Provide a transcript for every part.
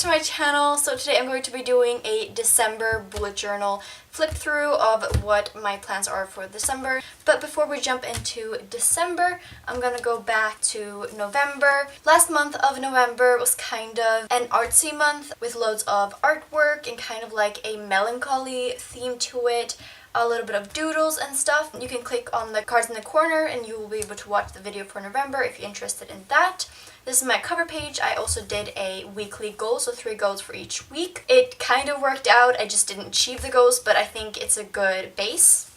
to my channel. So today I'm going to be doing a December bullet journal flip through of what my plans are for December. But before we jump into December, I'm gonna go back to November. Last month of November was kind of an artsy month with loads of artwork and kind of like a melancholy theme to it. A little bit of doodles and stuff. You can click on the cards in the corner and you will be able to watch the video for November if you're interested in that. This is my cover page. I also did a weekly goal, so 3 goals for each week. It kind of worked out. I just didn't achieve the goals, but I think it's a good base.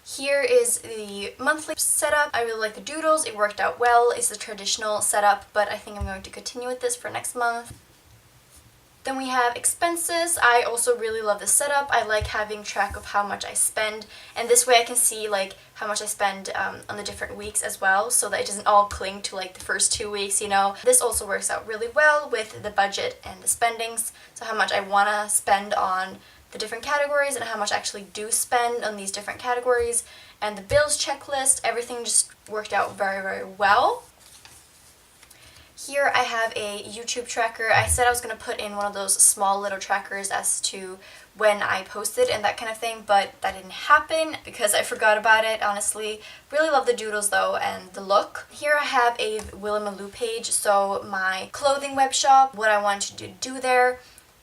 Here is the monthly setup. I really like the doodles. It worked out well. It's the traditional setup, but I think I'm going to continue with this for next month. Then we have expenses. I also really love this setup. I like having track of how much I spend, and this way I can see like how much I spend on the different weeks as well, so that it doesn't all cling to like the first 2 weeks, you know. This also works out really well with the budget and the spendings, so how much I want to spend on the different categories and how much I actually do spend on these different categories, and the bills checklist. Everything just worked out very, very well. Here I have a YouTube tracker. I said I was going to put in one of those small little trackers as to when I posted and that kind of thing, but that didn't happen because I forgot about it, honestly. Really love the doodles though and the look. Here I have a William and Lou page, so my clothing web shop, what I wanted to do there.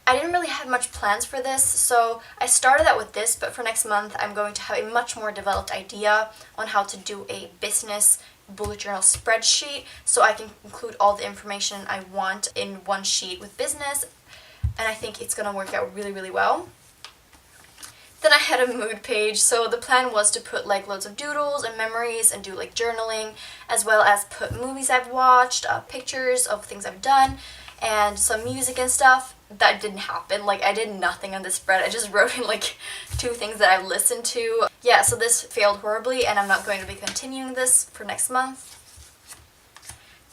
I didn't really have much plans for this, so I started out with this, but for next month I'm going to have a much more developed idea on how to do a business bullet journal spreadsheet, so I can include all the information I want in one sheet with business, and I think it's going to work out really, really well. Then I had a mood page, so the plan was to put like loads of doodles and memories and do like journaling, as well as put movies I've watched, pictures of things I've done, and some music and stuff. That didn't happen. Like, I did nothing on this spread. I just wrote in like 2 things that I've listened to. Yeah, so this failed horribly and I'm not going to be continuing this for next month.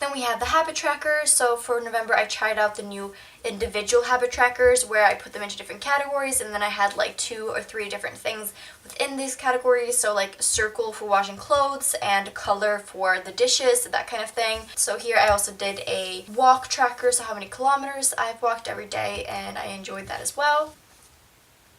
Then we have the habit tracker. So for November I tried out the new individual habit trackers where I put them into different categories, and then I had like 2 or 3 different things within these categories. So like circle for washing clothes and color for the dishes, that kind of thing. So here I also did a walk tracker, so how many kilometers I've walked every day, and I enjoyed that as well.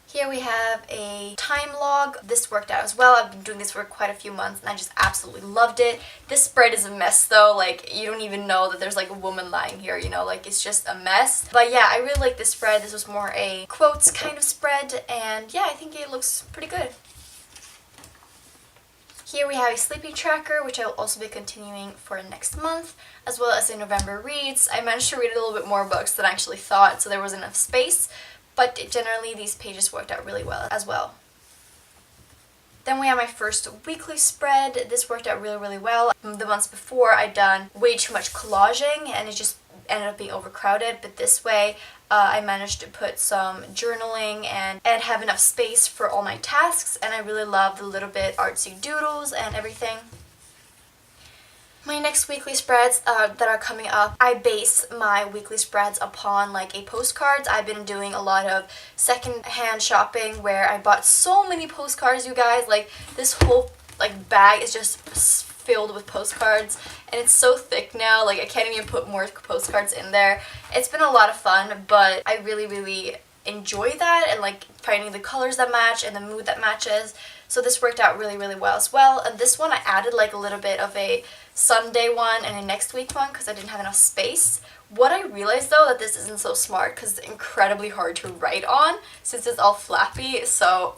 Here we have a time log. This worked out as well. I've been doing this for quite a few months and I just absolutely loved it. This spread is a mess though. Like, you don't even know that there's like a woman lying here, you know, like it's just a mess. But yeah, I really like this spread. This was more a quotes kind of spread, and yeah, I think it looks pretty good. Here we have a sleeping tracker, which I will also be continuing for next month, as well as a November reads. I managed to read a little bit more books than I actually thought, so there was enough space. But generally these pages worked out really well as well. Then we have my first weekly spread. This worked out really, really well. The months before I'd done way too much collaging and it just ended up being overcrowded, but this way I managed to put some journaling and have enough space for all my tasks, and I really love the little bit artsy doodles and everything. My next weekly spreads that are coming up, I base my weekly spreads upon like a postcards. I've been doing a lot of second-hand shopping where I bought so many postcards, you guys. Like, this whole like bag is just filled with postcards, and it's so thick now, like I can't even put more postcards in there. It's been a lot of fun, but I really, really enjoy that, and like finding the colors that match and the mood that matches. So this worked out really, really well as well. And this one I added like a little bit of a Sunday one and a next week one because I didn't have enough space. What I realized though, that this isn't so smart because it's incredibly hard to write on since it's all flappy, so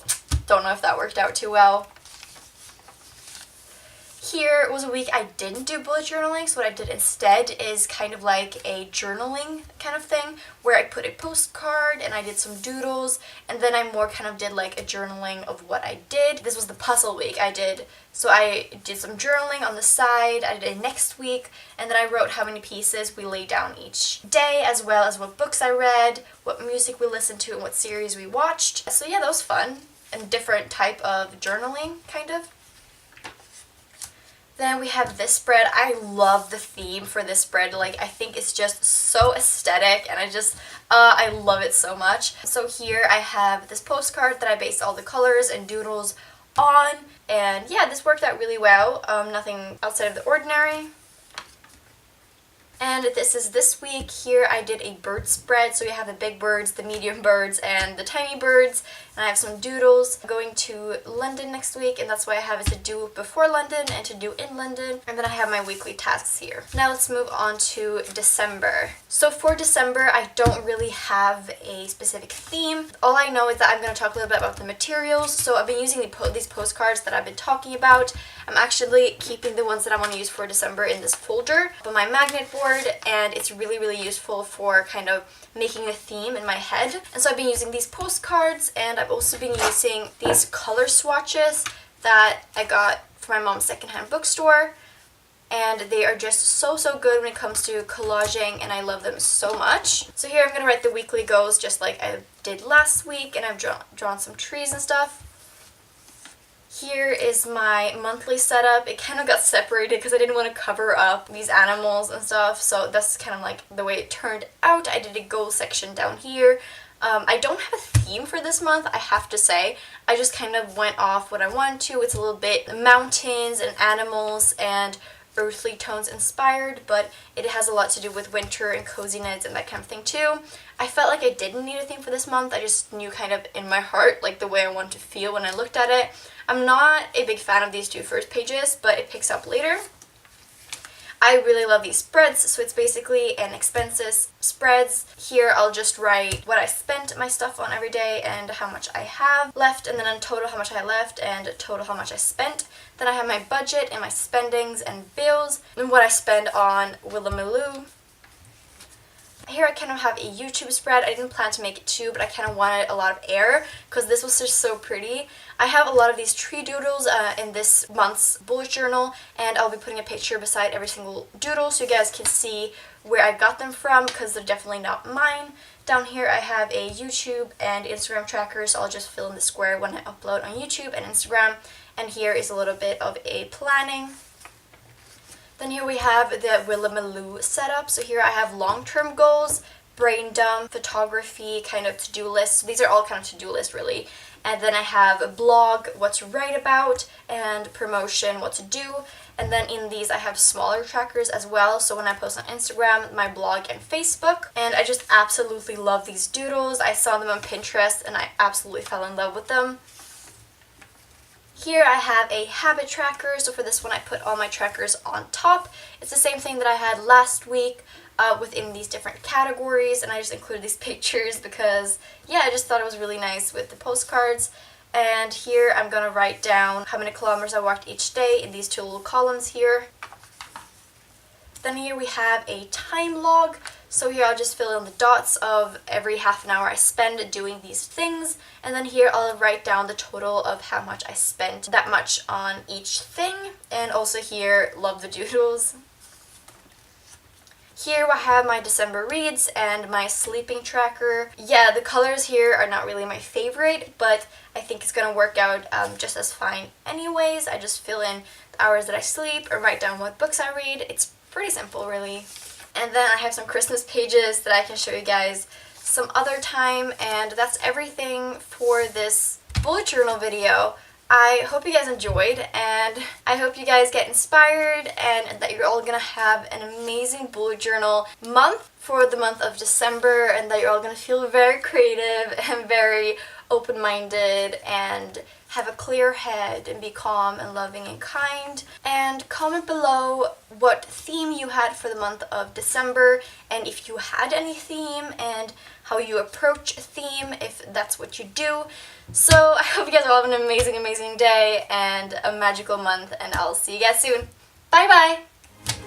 don't know if that worked out too well. Here was a week I didn't do bullet journaling, so what I did instead is kind of like a journaling kind of thing where I put a postcard and I did some doodles, and then I more kind of did like a journaling of what I did. This was the puzzle week I did, so I did some journaling on the side. I did a next week, and then I wrote how many pieces we laid down each day, as well as what books I read, what music we listened to, and what series we watched. So yeah, that was fun, and different type of journaling, kind of. Then we have this spread. I love the theme for this spread. Like, I think it's just so aesthetic, and I love it so much. So here I have this postcard that I based all the colors and doodles on, and yeah, this worked out really well. Nothing outside of the ordinary. And this is this week. Here I did a bird spread, so we have the big birds, the medium birds, and the tiny birds. And I have some doodles. I'm going to London next week, and that's why I have it to do before London and to do in London. And then I have my weekly tasks here. Now let's move on to December. So for December, I don't really have a specific theme. All I know is that I'm going to talk a little bit about the materials. So I've been using these postcards that I've been talking about. I'm actually keeping the ones that I want to use for December in this folder on my magnet board, and it's really, really useful for kind of making a theme in my head. And so I've been using these postcards, and I've also been using these color swatches that I got from my mom's secondhand bookstore. And they are just so good when it comes to collaging, and I love them so much. So here I'm going to write the weekly goals just like I did last week, and I've drawn some trees and stuff. Here is my monthly setup. It kind of got separated because I didn't want to cover up these animals and stuff, so that's kind of like the way it turned out. I did a goal section down here. I don't have a theme for this month, I have to say. I just kind of went off what I wanted to. It's a little bit mountains and animals and earthly tones inspired, but it has a lot to do with winter and coziness and that kind of thing too. I felt like I didn't need a theme for this month. I just knew kind of in my heart like the way I wanted to feel when I looked at it. I'm not a big fan of these two first pages, but it picks up later. I really love these spreads, so it's basically an expenses spreads. Here I'll just write what I spent my stuff on every day and how much I have left, and then in total how much I left and total how much I spent. Then I have my budget and my spendings and bills and what I spend on Hola. Here I kind of have a YouTube spread. I didn't plan to make it two, but I kind of wanted a lot of air because this was just so pretty. I have a lot of these tree doodles in this month's bullet journal, and I'll be putting a picture beside every single doodle so you guys can see where I got them from because they're definitely not mine. Down here I have a YouTube and Instagram tracker, so I'll just fill in the square when I upload on YouTube and Instagram. And here is a little bit of a planning. Then here we have the Hola setup. So here I have long-term goals, brain dump, photography, kind of to-do lists. So these are all kind of to-do lists really. And then I have a blog, what to write about, and promotion, what to do. And then in these I have smaller trackers as well. So when I post on Instagram, my blog, and Facebook. And I just absolutely love these doodles. I saw them on Pinterest and I absolutely fell in love with them. Here I have a habit tracker, so for this one I put all my trackers on top. It's the same thing that I had last week within these different categories, and I just included these pictures because, yeah, I just thought it was really nice with the postcards. And here I'm going to write down how many kilometers I walked each day in these two little columns here. Then here we have a time log. So here I'll just fill in the dots of every half an hour I spend doing these things. And then here I'll write down the total of how much I spent that much on each thing. And also here, love the doodles. Here I have my December reads and my sleeping tracker. Yeah, the colors here are not really my favorite, but I think it's going to work out just as fine anyways. I just fill in the hours that I sleep or write down what books I read. It's pretty simple really. And then I have some Christmas pages that I can show you guys some other time, and that's everything for this bullet journal video. I hope you guys enjoyed, and I hope you guys get inspired and that you're all gonna have an amazing bullet journal month for the month of December, and that you're all gonna feel very creative and very open-minded and have a clear head and be calm and loving and kind. And comment below what theme you had for the month of December, and if you had any theme, and how you approach a theme if that's what you do. So I hope you guys all have an amazing day and a magical month, and I'll see you guys soon. Bye bye!